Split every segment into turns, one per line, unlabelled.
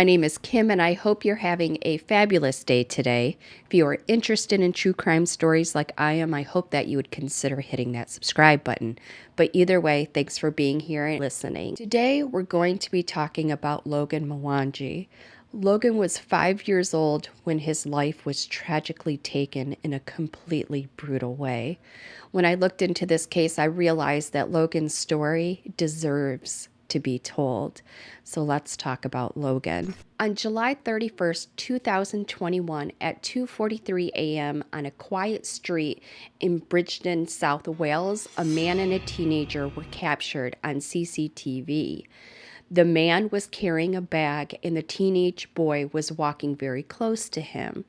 My name is Kim, and I hope you're having a fabulous day today. If you are interested in true crime stories like I am, I hope that you would consider hitting that subscribe button. But either way, thanks for being here and listening. Today, we're going to be talking about Logan Mwangi. Logan was 5 years old when his life was tragically taken in a completely brutal way. When I looked into this case, I realized that Logan's story deserves to be told. So let's talk about Logan. On July 31st, 2021 at 2:43 a.m. on a quiet street in Bridgend, South Wales, a man and a teenager were captured on CCTV. The man was carrying a bag and the teenage boy was walking very close to him.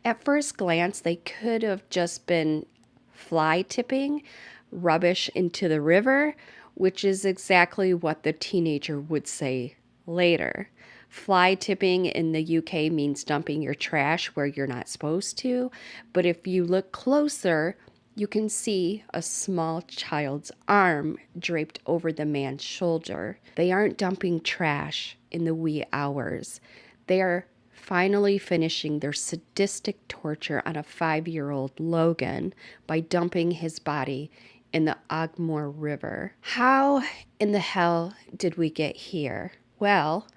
At first glance, they could have just been fly tipping rubbish into the river, which is exactly what the teenager would say later. Fly tipping in the UK means dumping your trash where you're not supposed to, but if you look closer, you can see a small child's arm draped over the man's shoulder. They aren't dumping trash in the wee hours. They are finally finishing their sadistic torture on a 5-year-old Logan by dumping his body in the Ogmore River. How in the hell did we get here? Well,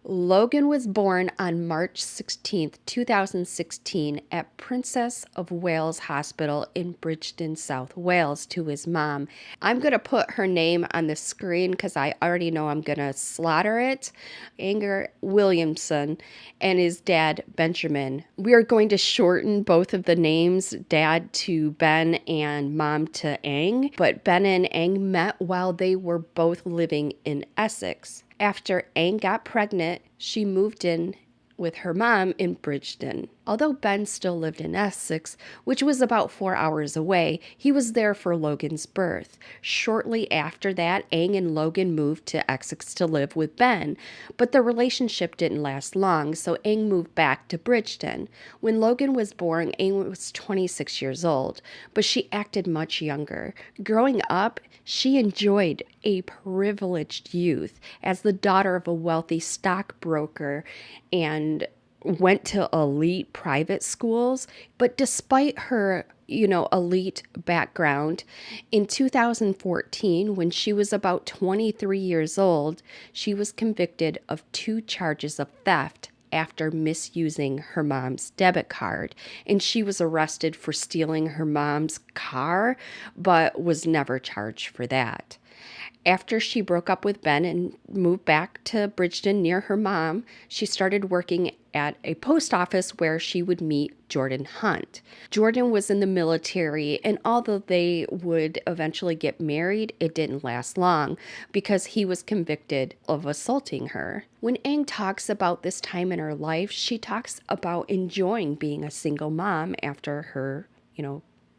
Logan was born on March 16th, 2016 at Princess of Wales Hospital in Bridgend, South Wales to his mom. I'm going to put her name on the screen because I already know I'm going to slaughter it. Anger Williamson and his dad, Benjamin. We are going to shorten both of the names, dad to Ben and mom to Ang, but Ben and Ang met while they were both living in Essex. After Ang got pregnant, she moved in with her mom in Bridgend. Although Ben still lived in Essex, which was about 4 hours away, he was there for Logan's birth. Shortly after that, Ang and Logan moved to Essex to live with Ben, but the relationship didn't last long, so Ang moved back to Bridgend. When Logan was born, Ang was 26 years old, but she acted much younger. Growing up, she enjoyed a privileged youth as the daughter of a wealthy stockbroker and went to elite private schools. But despite her, elite background, in 2014, when she was about 23 years old, she was convicted of 2 charges of theft after misusing her mom's debit card. And she was arrested for stealing her mom's car, but was never charged for that. After she broke up with Ben and moved back to Bridgend near her mom, she started working at a post office where she would meet Jordan Hunt. Jordan was in the military, and although they would eventually get married, it didn't last long because he was convicted of assaulting her. When Ang talks about this time in her life, she talks about enjoying being a single mom after her,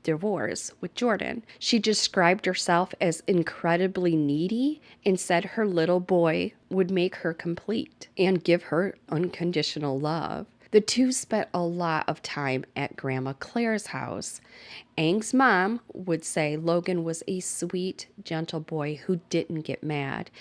divorce with Jordan. She described herself as incredibly needy and said her little boy would make her complete and give her unconditional love. The two spent a lot of time at Grandma Claire's house. Ang's mom would say Logan was a sweet, gentle boy who didn't get mad,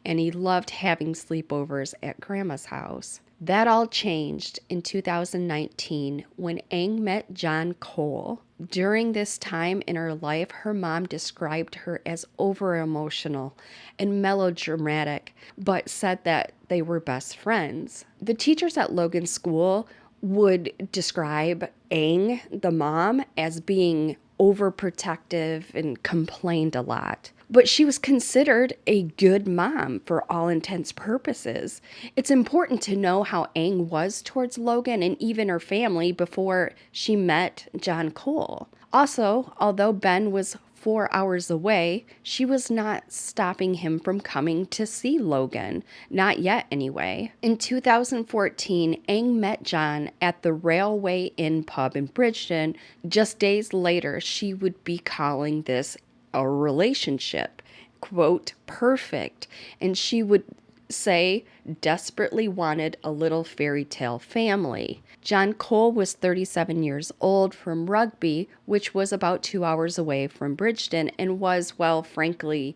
and he loved having sleepovers at Grandma's house. That all changed in 2019 when Ang met John Cole. During this time in her life, her mom described her as over-emotional and melodramatic, but said that they were best friends. The teachers at Logan's school would describe Ang, the mom, as being overprotective and complained a lot. But she was considered a good mom for all intents purposes. It's important to know how Ang was towards Logan and even her family before she met John Cole. Also, although Ben was 4 hours away, she was not stopping him from coming to see Logan. Not yet, anyway. In 2014, Ang met John at the Railway Inn pub in Bridgend. Just days later, she would be calling this a relationship, quote, perfect. And she would say desperately wanted a little fairy tale family. John Cole was 37 years old from Rugby, which was about 2 hours away from Bridgend, and was, well, frankly,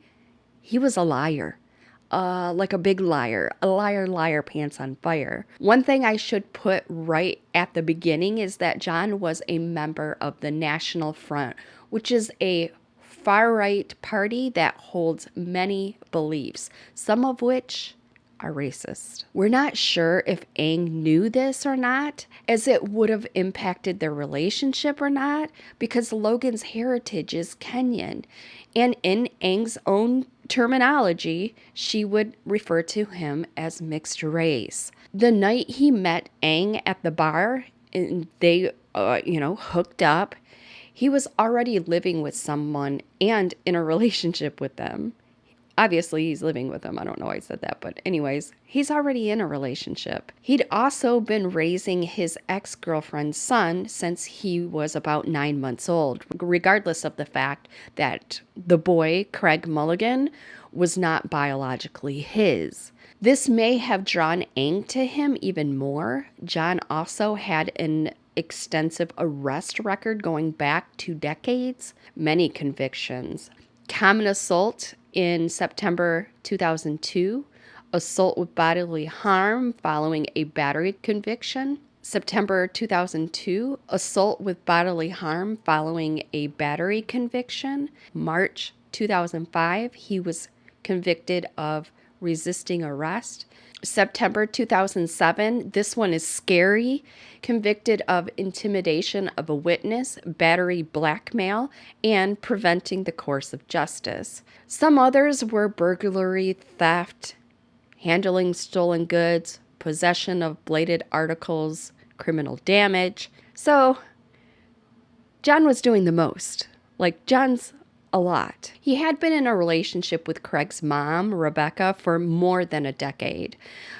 he was a liar. like a big liar, a liar, liar, pants on fire. One thing I should put right at the beginning is that John was a member of the National Front, which is a far-right party that holds many beliefs, some of which are racist. We're not sure if Aang knew this or not, as it would have impacted their relationship or not, because Logan's heritage is Kenyan. And in Aang's own terminology, she would refer to him as mixed race. The night he met Aang at the bar and they, hooked up, he was already living with someone and in a relationship with them. Obviously, he's living with them. I don't know why I said that, but anyways, he's already in a relationship. He'd also been raising his ex-girlfriend's son since he was about 9 months old, regardless of the fact that the boy, Craig Mulligan, was not biologically his. This may have drawn Aang to him even more. John also had an extensive arrest record going back 2 decades, many convictions. Common assault in September 2002, assault with bodily harm following a battery conviction. September 2002, assault with bodily harm following a battery conviction. March 2005, he was convicted of resisting arrest. September 2007, this one is scary, convicted of intimidation of a witness, battery blackmail, and preventing the course of justice. Some others were burglary, theft, handling stolen goods, possession of bladed articles, criminal damage. So, John was doing the most. John's a lot. He had been in a relationship with Craig's mom, Rebecca, for more than a decade,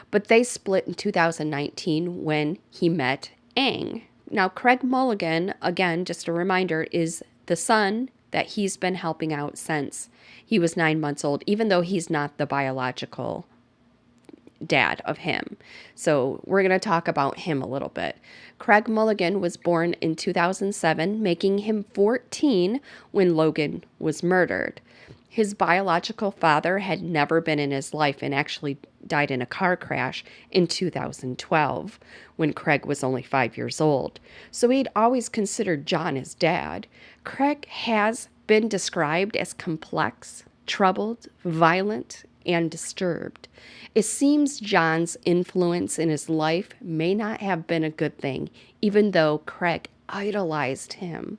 but they split in 2019 when he met Aang. Now, Craig Mulligan, again, just a reminder, is the son that he's been helping out since he was 9 months old, even though he's not the biological dad of him. So we're going to talk about him a little bit. Craig Mulligan was born in 2007, making him 14 when Logan was murdered. His biological father had never been in his life and actually died in a car crash in 2012 when Craig was only 5 years old. So he'd always considered John his dad. Craig has been described as complex, troubled, violent, and disturbed. It seems John's influence in his life may not have been a good thing, even though Craig idolized him.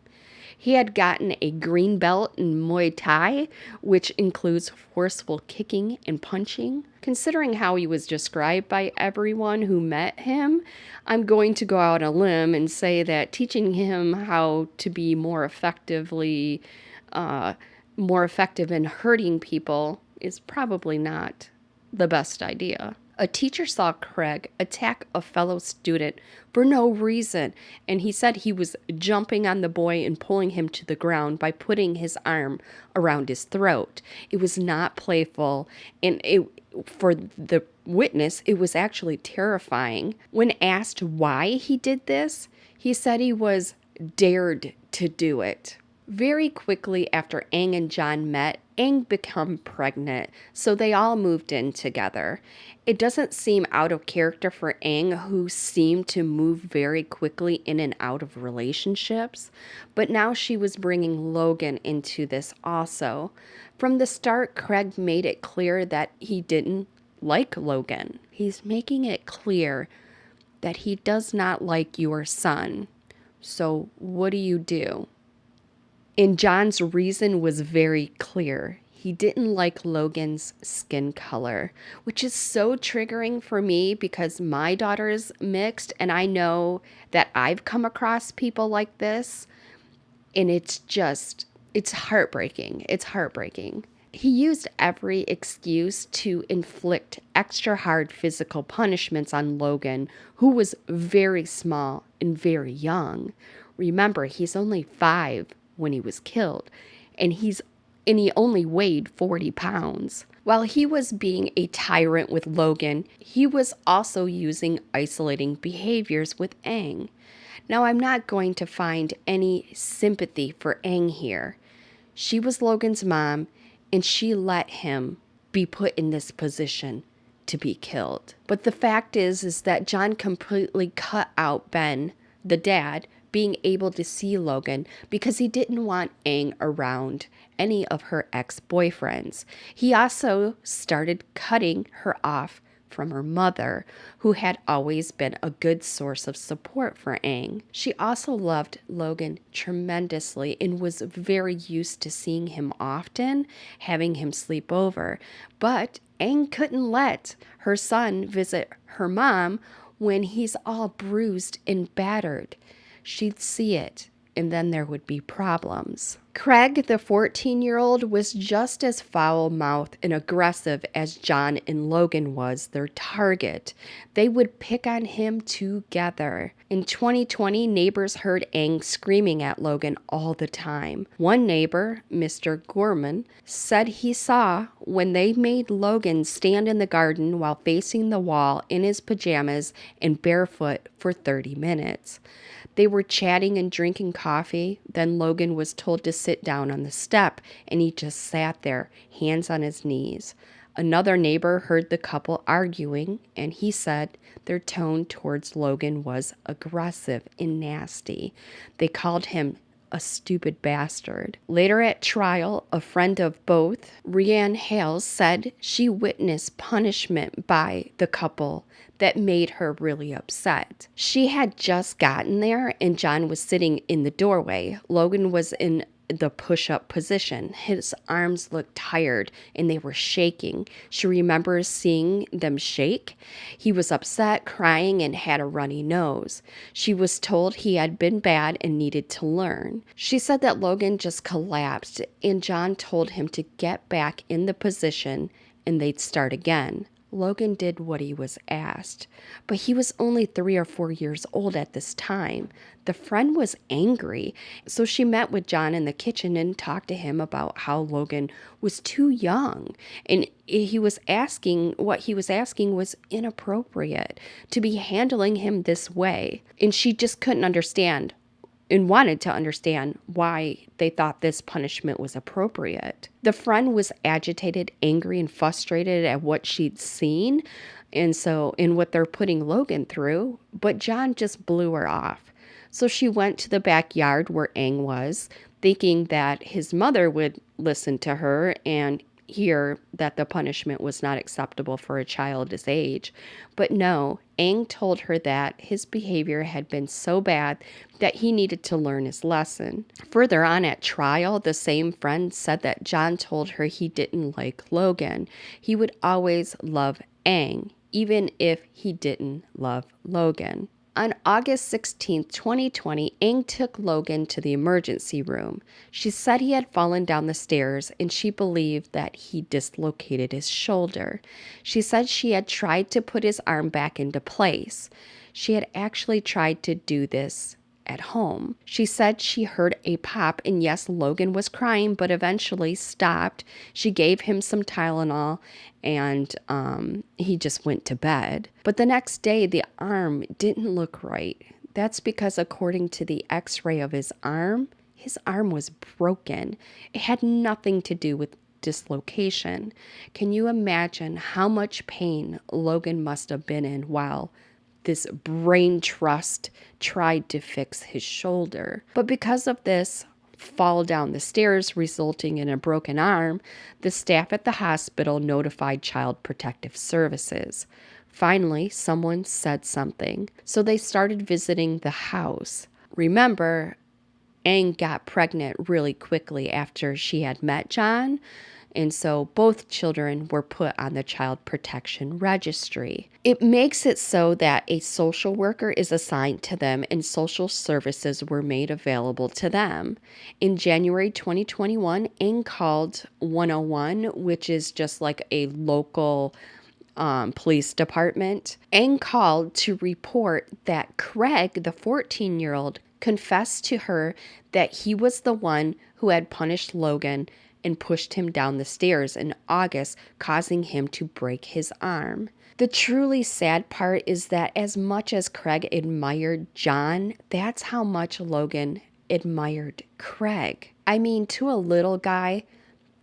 He had gotten a green belt in Muay Thai, which includes forceful kicking and punching. Considering how he was described by everyone who met him, I'm going to go out on a limb and say that teaching him how to be more effective in hurting people is probably not the best idea. A teacher saw Craig attack a fellow student for no reason, and he said he was jumping on the boy and pulling him to the ground by putting his arm around his throat. It was not playful, and for the witness, it was actually terrifying. When asked why he did this, he said he was dared to do it. Very quickly after Aang and John met, Aang became pregnant, so they all moved in together. It doesn't seem out of character for Aang, who seemed to move very quickly in and out of relationships, but now she was bringing Logan into this also. From the start, Craig made it clear that he didn't like Logan. He's making it clear that he does not like your son. So what do? And John's reason was very clear. He didn't like Logan's skin color, which is so triggering for me because my daughter is mixed and I know that I've come across people like this, and it's heartbreaking. It's heartbreaking. He used every excuse to inflict extra hard physical punishments on Logan, who was very small and very young. Remember, he's only 5 when he was killed, and he only weighed 40 pounds. While he was being a tyrant with Logan, he was also using isolating behaviors with Aang. Now, I'm not going to find any sympathy for Aang here. She was Logan's mom, and she let him be put in this position to be killed. But the fact is that John completely cut out Ben, the dad, being able to see Logan because he didn't want Ang around any of her ex-boyfriends. He also started cutting her off from her mother, who had always been a good source of support for Ang. She also loved Logan tremendously and was very used to seeing him often, having him sleep over. But Ang couldn't let her son visit her mom when he's all bruised and battered. She'd see it, and then there would be problems. Craig, the 14-year-old, was just as foul-mouthed and aggressive as John and Logan was their target. They would pick on him together. In 2020, neighbors heard Ang screaming at Logan all the time. One neighbor, Mr. Gorman, said he saw when they made Logan stand in the garden while facing the wall in his pajamas and barefoot for 30 minutes. They were chatting and drinking coffee. Then Logan was told to sit down on the step, and he just sat there, hands on his knees. Another neighbor heard the couple arguing, and he said their tone towards Logan was aggressive and nasty. They called him a stupid bastard. Later at trial, a friend of both, Rianne Hales, said she witnessed punishment by the couple that made her really upset. She had just gotten there and John was sitting in the doorway. Logan was in the push-up position. His arms looked tired and they were shaking. She remembers seeing them shake. He was upset, crying, and had a runny nose. She was told he had been bad and needed to learn. She said that Logan just collapsed and John told him to get back in the position and they'd start again. Logan did what he was asked, but he was only 3 or 4 years old at this time. The friend was angry, so she met with John in the kitchen and talked to him about how Logan was too young, and what he was asking was inappropriate to be handling him this way, and she just couldn't understand and wanted to understand why they thought this punishment was appropriate. The friend was agitated, angry, and frustrated at what she'd seen, and so in what they're putting Logan through, but John just blew her off. So she went to the backyard where Ang was, thinking that his mother would listen to her and hear that the punishment was not acceptable for a child his age. But no, Ang told her that his behavior had been so bad that he needed to learn his lesson. Further on at trial, the same friend said that John told her he didn't like Logan. He would always love Ang, even if he didn't love Logan. On August 16, 2020, Ang took Logan to the emergency room. She said he had fallen down the stairs and she believed that he dislocated his shoulder. She said she had tried to put his arm back into place. She had actually tried to do this at home. She said she heard a pop and yes, Logan was crying, but eventually stopped. She gave him some Tylenol and he just went to bed. But the next day, the arm didn't look right. That's because according to the x-ray of his arm was broken. It had nothing to do with dislocation. Can you imagine how much pain Logan must have been in while this brain trust tried to fix his shoulder? But because of this fall down the stairs resulting in a broken arm, the staff at the hospital notified Child Protective Services. Finally, someone said something, so they started visiting the house. Remember, Ang got pregnant really quickly after she had met John, and so both children were put on the Child Protection Registry. It makes it so that a social worker is assigned to them and social services were made available to them. In January 2021, Ang called 101, which is just like a local police department. Ang called to report that Craig, the 14-year-old, confessed to her that he was the one who had punished Logan and pushed him down the stairs in August, causing him to break his arm. The truly sad part is that as much as Craig admired John, that's how much Logan admired Craig. I mean, to a little guy,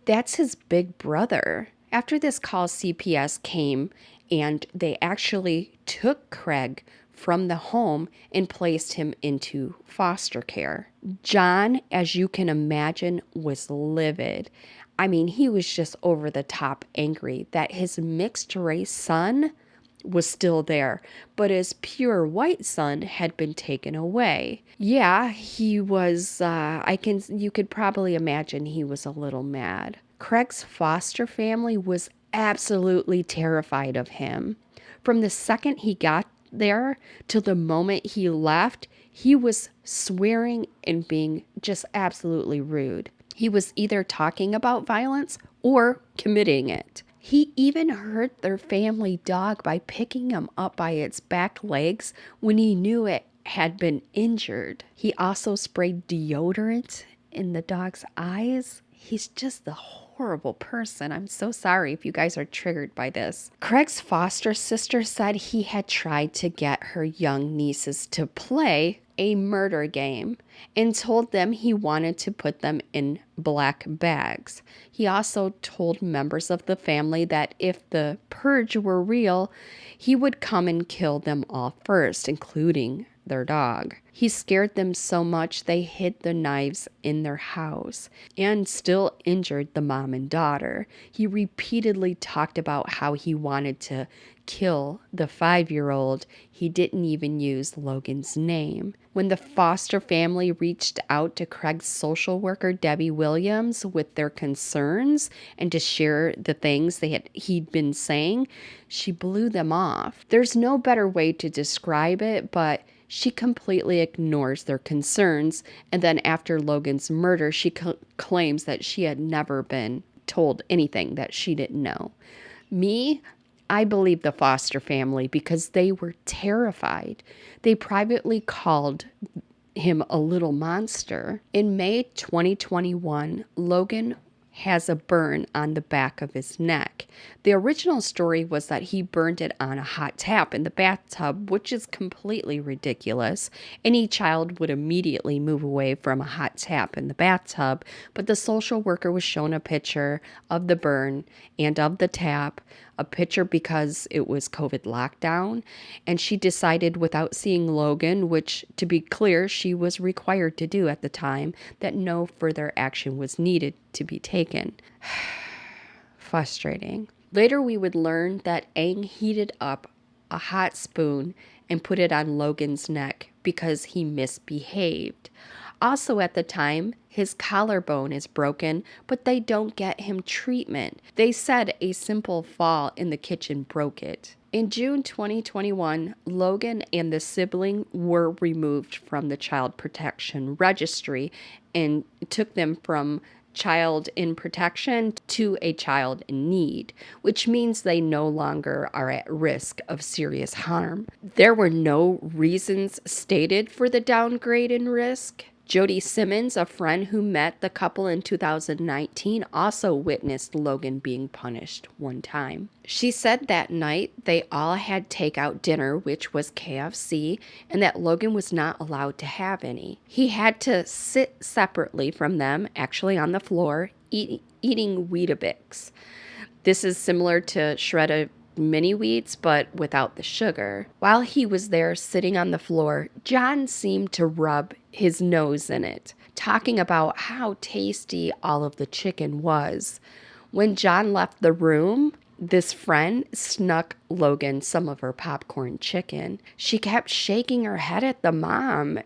that's his big brother. After this call, CPS came and they actually took Craig from the home and placed him into foster care. John, as you can imagine, was livid. I mean, he was just over the top angry that his mixed race son was still there, but his pure white son had been taken away. Yeah, he was, you could probably imagine he was a little mad. Craig's foster family was absolutely terrified of him. From the second he got there till the moment he left, he was swearing and being just absolutely rude. He was either talking about violence or committing it. He even hurt their family dog by picking him up by its back legs when he knew it had been injured. He also sprayed deodorant in the dog's eyes. He's just the horrible person. I'm so sorry if you guys are triggered by this. Craig's foster sister said he had tried to get her young nieces to play a murder game and told them he wanted to put them in black bags. He also told members of the family that if the purge were real, he would come and kill them all first, including their dog. He scared them so much they hid the knives in their house and still injured the mom and daughter. He repeatedly talked about how he wanted to kill the 5-year-old. He didn't even use Logan's name. When the foster family reached out to Craig's social worker, Debbie Williams, with their concerns and to share the things he'd been saying, she blew them off. There's no better way to describe it, but she completely ignores their concerns, and then after Logan's murder, she claims that she had never been told anything that she didn't know. I believe the foster family because they were terrified. They privately called him a little monster. In May 2021, Logan has a burn on the back of his neck. The original story was that he burned it on a hot tap in the bathtub, which is completely ridiculous. Any child would immediately move away from a hot tap in the bathtub, but the social worker was shown a picture of the burn and of the tap, a picture because it was COVID lockdown, and she decided without seeing Logan, which to be clear, she was required to do at the time, that no further action was needed to be taken. Frustrating. Later, we would learn that Aang heated up a hot spoon and put it on Logan's neck because he misbehaved. Also at the time, his collarbone is broken, but they don't get him treatment. They said a simple fall in the kitchen broke it. In June 2021, Logan and the sibling were removed from the Child Protection Registry and took them from child in protection to a child in need, which means they no longer are at risk of serious harm. There were no reasons stated for the downgrade in risk. Jody Simmons, a friend who met the couple in 2019, also witnessed Logan being punished one time. She said that night they all had takeout dinner, which was KFC, and that Logan was not allowed to have any. He had to sit separately from them, actually on the floor, eating Weetabix. This is similar to shredded mini wheats, but without the sugar. While he was there sitting on the floor, John seemed to rub his nose in it, talking about how tasty all of the chicken was. When John left the room, this friend snuck Logan some of her popcorn chicken. She kept shaking her head at the mom,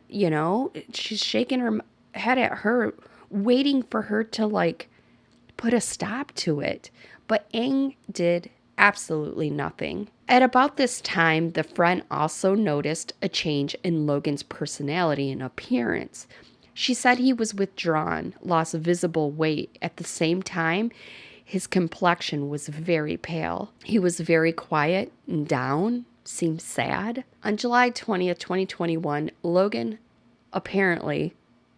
she's shaking her head at her, waiting for her to put a stop to it. But Aang did absolutely nothing. At about this time, the friend also noticed a change in Logan's personality and appearance. She said he was withdrawn, lost visible weight. At the same time, his complexion was very pale. He was very quiet and down, seemed sad. On July 20th, 2021, Logan apparently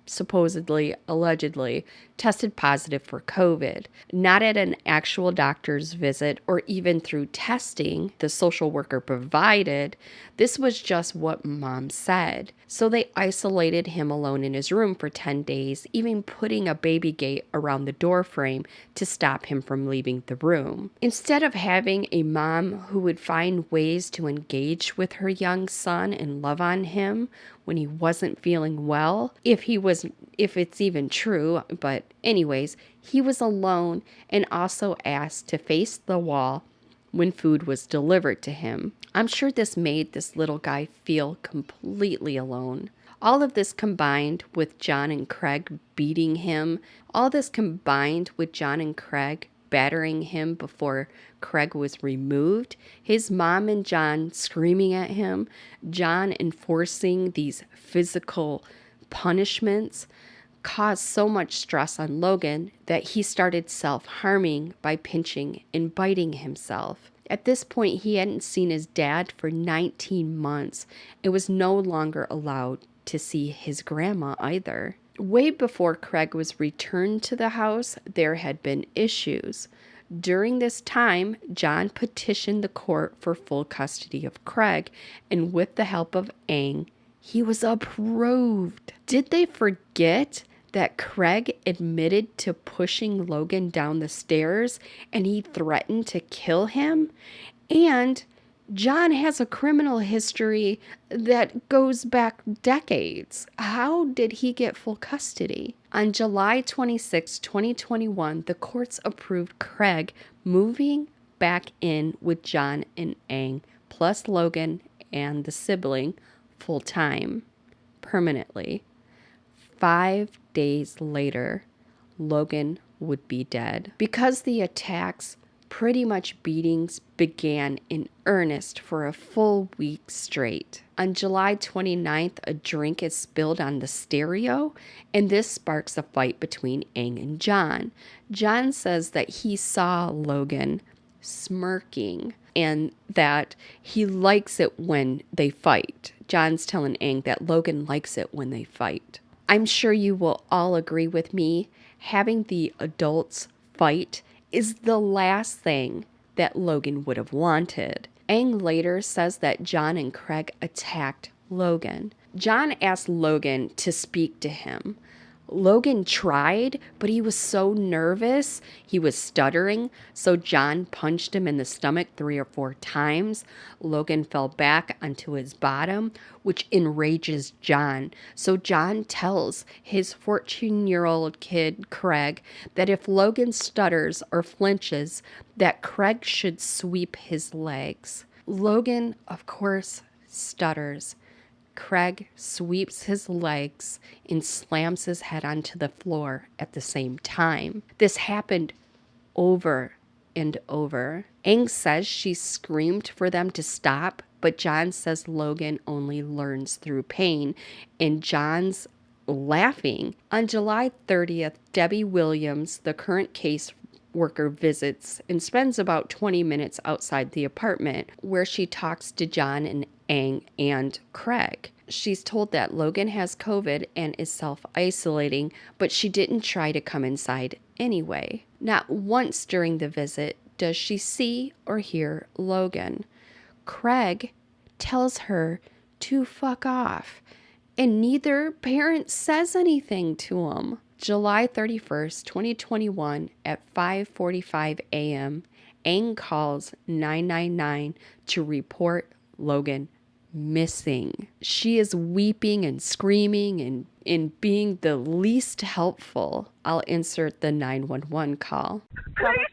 supposedly, allegedly, tested positive for COVID. Not at an actual doctor's visit or even through testing the social worker provided. This was just what mom said. So they isolated him alone in his room for 10 days, even putting a baby gate around the door frame to stop him from leaving the room. Instead of having a mom who would find ways to engage with her young son and love on him when he wasn't feeling well, if it's even true, but anyways, he was alone and also asked to face the wall when food was delivered to him. I'm sure this made this little guy feel completely alone. All of this combined with John and Craig beating him, battering him before Craig was removed, his mom and John screaming at him, John enforcing these physical punishments, caused so much stress on Logan that he started self-harming by pinching and biting himself. At this point, he hadn't seen his dad for 19 months and was no longer allowed to see his grandma either. Way before Craig was returned to the house, there had been issues. During this time, John petitioned the court for full custody of Craig, and with the help of Ang, he was approved. Did they forget that Craig admitted to pushing Logan down the stairs and he threatened to kill him? And John has a criminal history that goes back decades. How did he get full custody? On July 26, 2021, the courts approved Craig moving back in with John and Ang, plus Logan and the sibling, full time, permanently. 5 days later, Logan would be dead. Because the attacks, pretty much beatings, began in earnest for a full week straight. On July 29th, a drink is spilled on the stereo, and this sparks a fight between Ang and John. John says that he saw Logan smirking and that he likes it when they fight. John's telling Ang that Logan likes it when they fight. I'm sure you will all agree with me, having the adults fight is the last thing that Logan would have wanted. Ang later says that John and Craig attacked Logan. John asked Logan to speak to him. Logan tried, but he was so nervous, he was stuttering, so John punched him in the stomach 3 or 4 times. Logan fell back onto his bottom, which enrages John. So John tells his 14-year-old kid, Craig, that if Logan stutters or flinches, that Craig should sweep his legs. Logan, of course, stutters. Craig sweeps his legs and slams his head onto the floor at the same time. This happened over and over. Ang says she screamed for them to stop, but John says Logan only learns through pain, and John's laughing. On July 30th, Debbie Williams, the current case worker, visits and spends about 20 minutes outside the apartment where she talks to John and Ang and Craig. She's told that Logan has COVID and is self-isolating, but she didn't try to come inside anyway. Not once during the visit does she see or hear Logan. Craig tells her to fuck off, and neither parent says anything to him. July 31st, 2021 at 5:45 a.m., Ang calls 999 to report Logan missing. She is weeping and screaming and being the least helpful. I'll insert the 911 call.
Please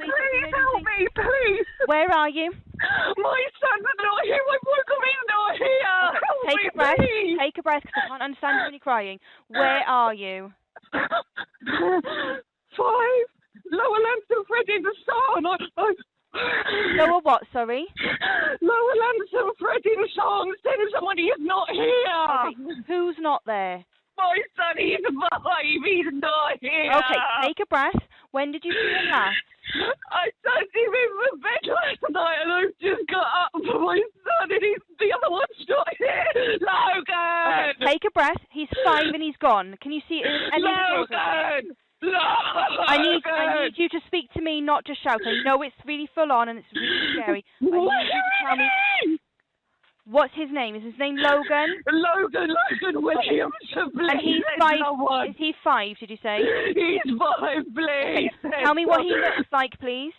help me, please.
Where are you?
My son's not here. My boyfriend's not here.
Okay,
Help
take
me,
a breath.
please.
Take a breath, because I can't understand you when you're crying. Where are you?
5 Lower Lansdowne Freddie the Song.
Lower what, sorry?
Lower Lansdowne Freddie the Song said somebody is not here.
Okay, who's not there?
My son, he's alive. He's not here.
Okay, take a breath. When did you see him last?
I touched him in the bed last night and I've just got up for my son and the other one's not here. Logan!
Okay, Take a breath. He's 5 and he's gone. Can you see any of the doors open?
Logan!
I need you to speak to me, not just shout. I know it's really full on and it's really scary. I need you to tell me what's his name. Is his name Logan?
Logan Williams, please.
And he's 5. Is he 5? Did you say?
He's 5, please.
Okay. Tell me what he looks like, please.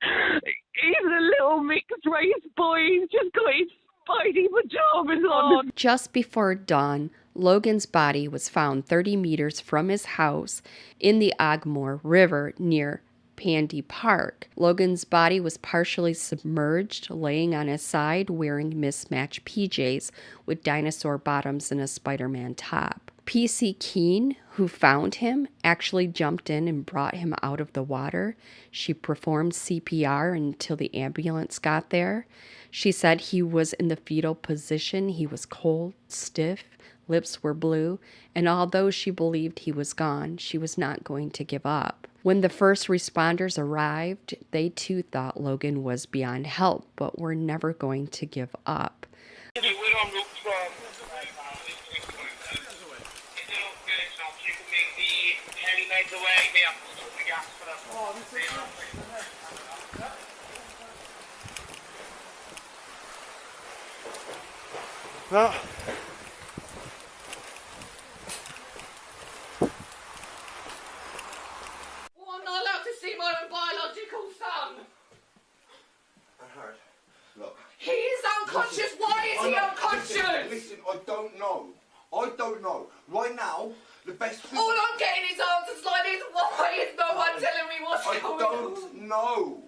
He's a little mixed race boy. He's just got his spidey pajamas on.
Just before dawn, Logan's body was found 30 meters from his house in the Ogmore River near Pandy Park. Logan's body was partially submerged, laying on his side, wearing mismatched PJs with dinosaur bottoms and a Spider-Man top. PC Keene, who found him, actually jumped in and brought him out of the water. She performed CPR until the ambulance got there. She said he was in the fetal position. He was cold, stiff, lips were blue, and although she believed he was gone, she was not going to give up. When the first responders arrived, they too thought Logan was beyond help, but were never going to give up.
No.
I'm not allowed to see my own biological son.
I heard. Look.
He is unconscious. Why is he unconscious?
Listen, I don't know. Right now, the best thing...
All I'm getting is answers like this. Why is no one telling me what's going on?
I don't know.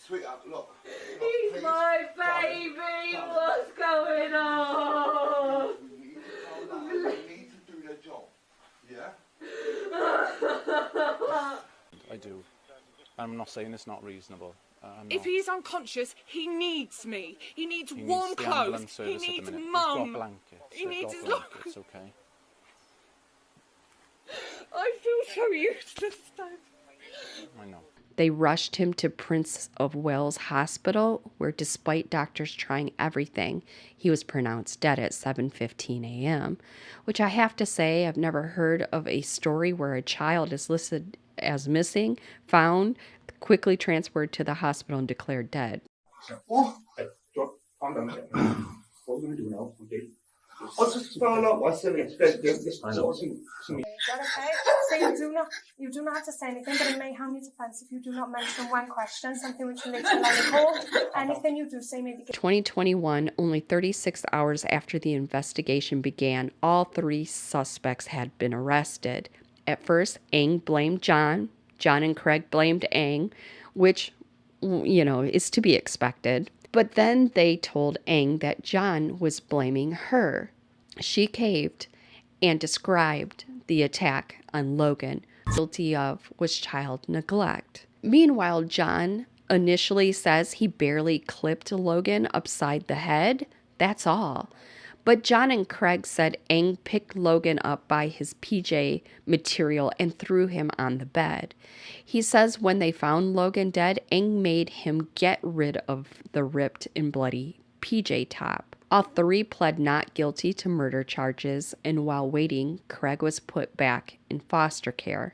Sweetheart, look.
He's
please,
my baby.
darling.
What's going on?
We need to do their job. Yeah?
I do. I'm not saying it's not reasonable.
If he's unconscious, he needs me. He needs
He
warm
needs the
clothes.
ambulance
He
service
needs
at the minute.
mum.
He's got blankets.
He needs
They've
his
got blankets, okay?
I feel so useless though.
I know.
They rushed him to Prince of Wales Hospital, where despite doctors trying everything, he was pronounced dead at 7:15 a.m., which I have to say I've never heard of a story where a child is listed as missing, found, quickly transferred to the hospital and declared dead.
What? I'm done. What are we going to do now? Okay. I'll just phone up. I said it's good. Is that
okay? So you do not have to say anything, but it may harm your defence if you do not mention one question, something which relates to the court. Anything you do say may be...
2021, only 36 hours after the investigation began, all 3 suspects had been arrested. At first, Ang blamed John. John and Craig blamed Ang, which, is to be expected. But then they told Ang that John was blaming her. She caved and described the attack on Logan. Guilty of was child neglect. Meanwhile, John initially says he barely clipped Logan upside the head. That's all. But John and Craig said Ang picked Logan up by his PJ material and threw him on the bed. He says when they found Logan dead, Ang made him get rid of the ripped and bloody PJ top. All 3 pled not guilty to murder charges, and while waiting, Craig was put back in foster care.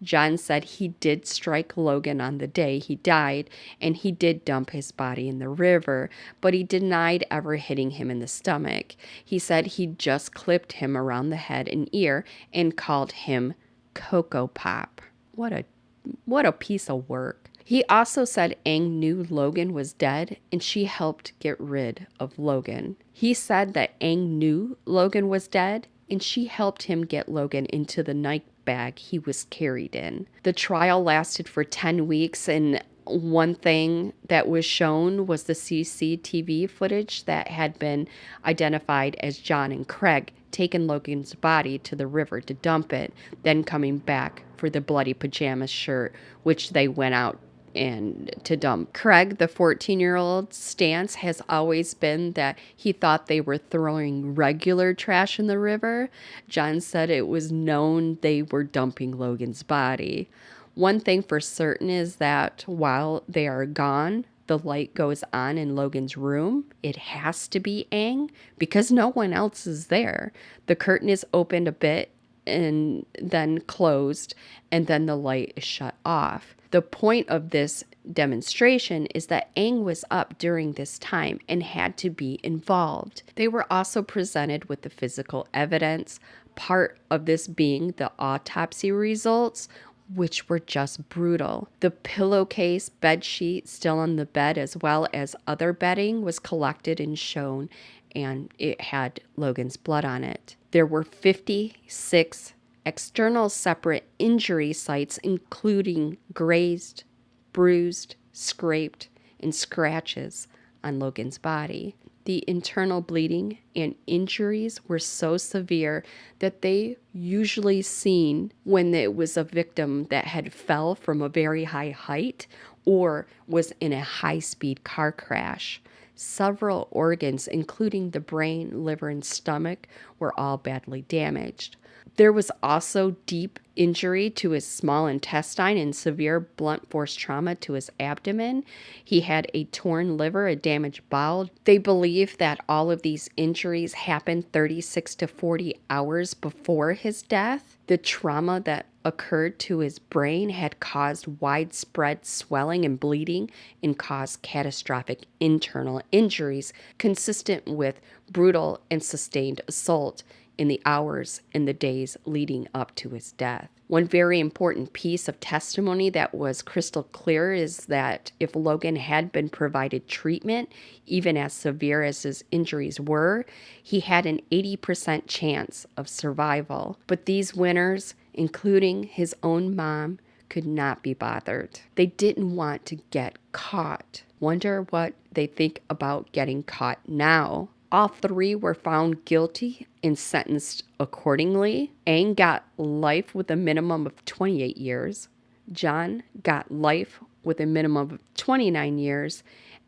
John said he did strike Logan on the day he died, and he did dump his body in the river, but he denied ever hitting him in the stomach. He said he just clipped him around the head and ear and called him Cocoa Pop. What a piece of work. He also said Ang knew Logan was dead, and she helped get rid of Logan. He said that Ang knew Logan was dead, and she helped him get Logan into the night bag he was carried in. The trial lasted for 10 weeks, and one thing that was shown was the CCTV footage that had been identified as John and Craig taking Logan's body to the river to dump it, then coming back for the bloody pajama shirt, which they went out and to dump. Craig, the 14-year-old, stance has always been that he thought they were throwing regular trash in the river. John said it was known they were dumping Logan's body. One thing for certain is that while they are gone, the light goes on in Logan's room, it has to be Aang because no one else is there. The curtain is opened a bit and then closed, and then the light is shut off. The point of this demonstration is that Aang was up during this time and had to be involved. They were also presented with the physical evidence, part of this being the autopsy results, which were just brutal. The pillowcase, bed sheet still on the bed, as well as other bedding, was collected and shown, and it had Logan's blood on it. There were 56 external separate injury sites, including grazed, bruised, scraped, and scratches on Logan's body. The internal bleeding and injuries were so severe that they usually seen when it was a victim that had fell from a very high height or was in a high-speed car crash. Several organs, including the brain, liver, and stomach, were all badly damaged. There was also deep injury to his small intestine and severe blunt force trauma to his abdomen. He had a torn liver, a damaged bowel. They believe that all of these injuries happened 36 to 40 hours before his death. The trauma that occurred to his brain had caused widespread swelling and bleeding and caused catastrophic internal injuries consistent with brutal and sustained assault in the hours and the days leading up to his death. One very important piece of testimony that was crystal clear is that if Logan had been provided treatment, even as severe as his injuries were, he had an 80% chance of survival. But these winners, including his own mom, could not be bothered. They didn't want to get caught. Wonder what they think about getting caught now. All three were found guilty and sentenced accordingly. Aang got life with a minimum of 28 years. John got life with a minimum of 29 years.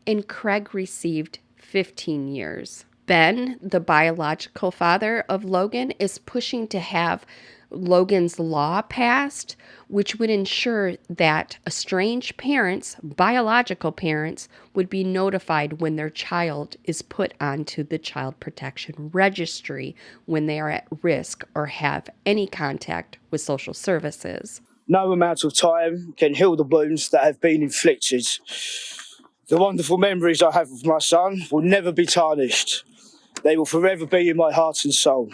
And Craig received 15 years. Ben, the biological father of Logan, is pushing to have Logan's Law passed, which would ensure that estranged parents, biological parents, would be notified when their child is put onto the Child Protection Registry when they are at risk or have any contact with social services.
No amount of time can heal the wounds that have been inflicted. The wonderful memories I have of my son will never be tarnished. They will forever be in my heart and soul.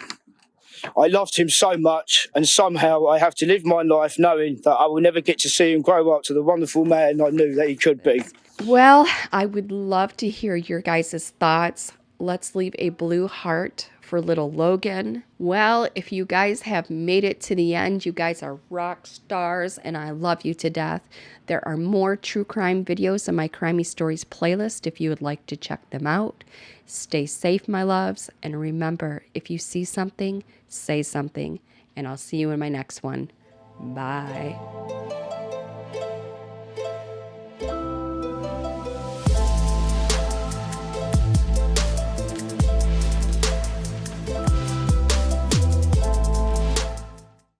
I loved him so much, and somehow I have to live my life knowing that I will never get to see him grow up to the wonderful man I knew that he could be.
Well, I would love to hear your guys' thoughts. Let's leave a blue heart for little Logan. Well, if you guys have made it to the end, you guys are rock stars, and I love you to death. There are more true crime videos in my Crimey Stories playlist if you would like to check them out. Stay safe, my loves, and remember, if you see something, say something, and I'll see you in my next one. Bye.